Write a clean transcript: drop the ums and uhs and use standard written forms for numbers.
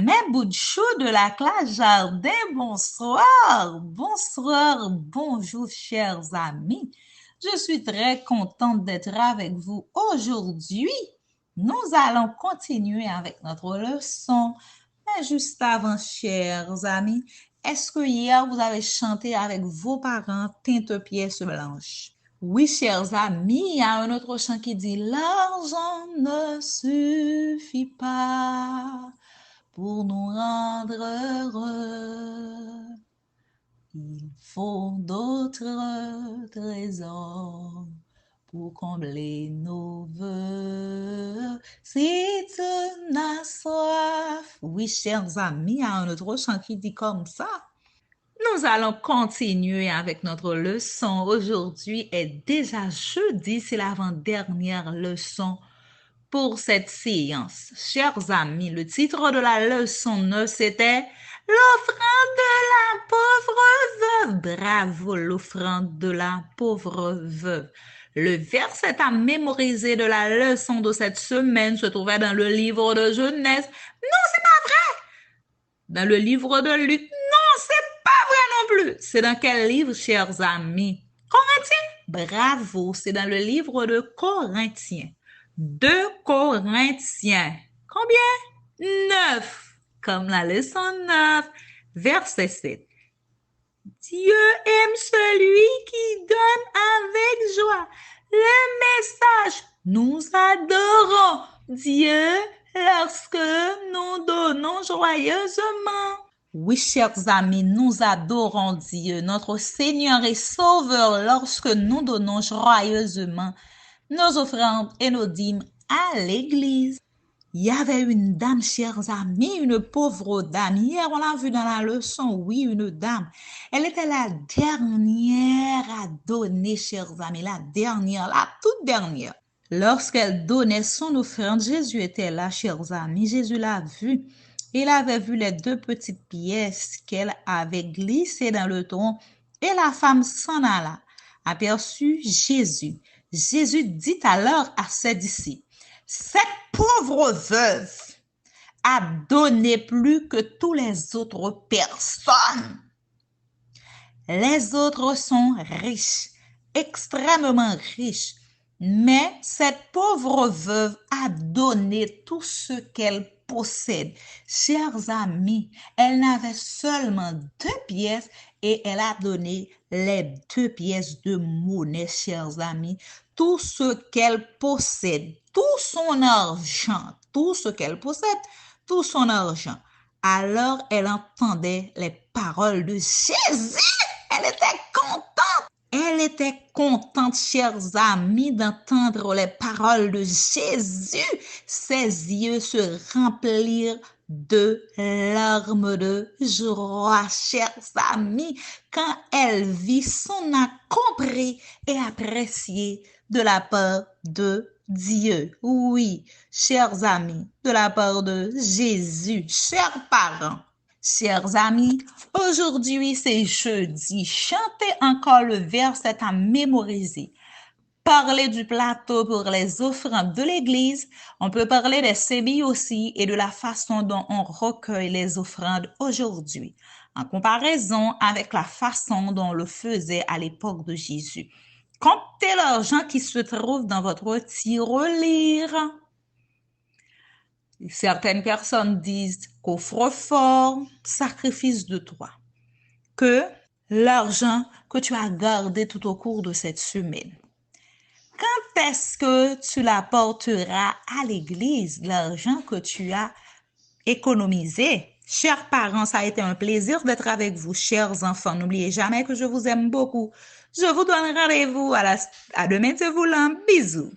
Mes bouts de chou de la classe Jardin, bonsoir, bonsoir, bonjour chers amis. Je suis très contente d'être avec vous aujourd'hui. Nous allons continuer avec notre leçon. Mais juste avant, chers amis, est-ce que hier vous avez chanté avec vos parents Teinte pièce blanche? Oui, chers amis, il y a un autre chant qui dit l'argent ne suffit pas pour nous rendre heureux. Il faut d'autres trésors pour combler nos vœux. Si tu n'as soif. Oui, chers amis, il y a un autre chant qui dit comme ça. Nous allons continuer avec notre leçon. Aujourd'hui est déjà jeudi, c'est l'avant-dernière leçon pour cette séance. Chers amis, le titre de la leçon 9, c'était l'offrande de la pauvre veuve. Bravo, l'offrande de la pauvre veuve. Le verset à mémoriser de la leçon de cette semaine se trouvait dans le livre de Genèse. Non, c'est pas vrai! Dans le livre de Luc. Non, c'est pas vrai non plus. C'est dans quel livre, chers amis? Corinthiens? Bravo, c'est dans le livre de Corinthiens. 2 Corinthiens. Combien? 9. Comme la leçon 9. Verset 7. Dieu aime celui qui donne avec joie. Le message. Nous adorons Dieu lorsque nous donnons joyeusement. Oui, chers amis, nous adorons Dieu, notre Seigneur et Sauveur, lorsque nous donnons joyeusement nos offrandes et nos dîmes à l'église. Il y avait une dame, chers amis, une pauvre dame. Hier, on l'a vu dans la leçon, oui, une dame. Elle était la dernière à donner, chers amis, la dernière, la toute dernière. Lorsqu'elle donnait son offrande, Jésus était là, chers amis. Jésus l'a vu. Il avait vu les 2 petites pièces qu'elle avait glissées dans le tronc et la femme s'en alla. Aperçut Jésus. Jésus dit alors à ses disciples, cette pauvre veuve a donné plus que toutes les autres personnes. Les autres sont riches, extrêmement riches, mais cette pauvre veuve a donné tout ce qu'elle possède. Chers amis, elle n'avait seulement 2 pièces et elle a donné les 2 pièces de monnaie, chers amis. Tout ce qu'elle possède, tout son argent, tout ce qu'elle possède, tout son argent. Alors elle entendait les paroles de Jésus. Elle était contente. Elle était contente, chers amis, d'entendre les paroles de Jésus. Ses yeux se remplirent de larmes de joie, chers amis, quand elle vit son accompli et apprécié de la part de Dieu. Oui, chers amis, de la part de Jésus, chers parents. Chers amis, aujourd'hui c'est jeudi. Chantez encore le verset à mémoriser. Parler du plateau pour les offrandes de l'Église. On peut parler des sébilles aussi et de la façon dont on recueille les offrandes aujourd'hui, en comparaison avec la façon dont on le faisait à l'époque de Jésus. Comptez l'argent qui se trouve dans votre tirelire. Certaines personnes disent coffre-fort, sacrifice de toi, que l'argent que tu as gardé tout au cours de cette semaine. Quand est-ce que tu l'apporteras à l'église, l'argent que tu as économisé? Chers parents, ça a été un plaisir d'être avec vous, chers enfants. N'oubliez jamais que je vous aime beaucoup. Je vous donne rendez-vous à demain, je vous l'aime. Bisous.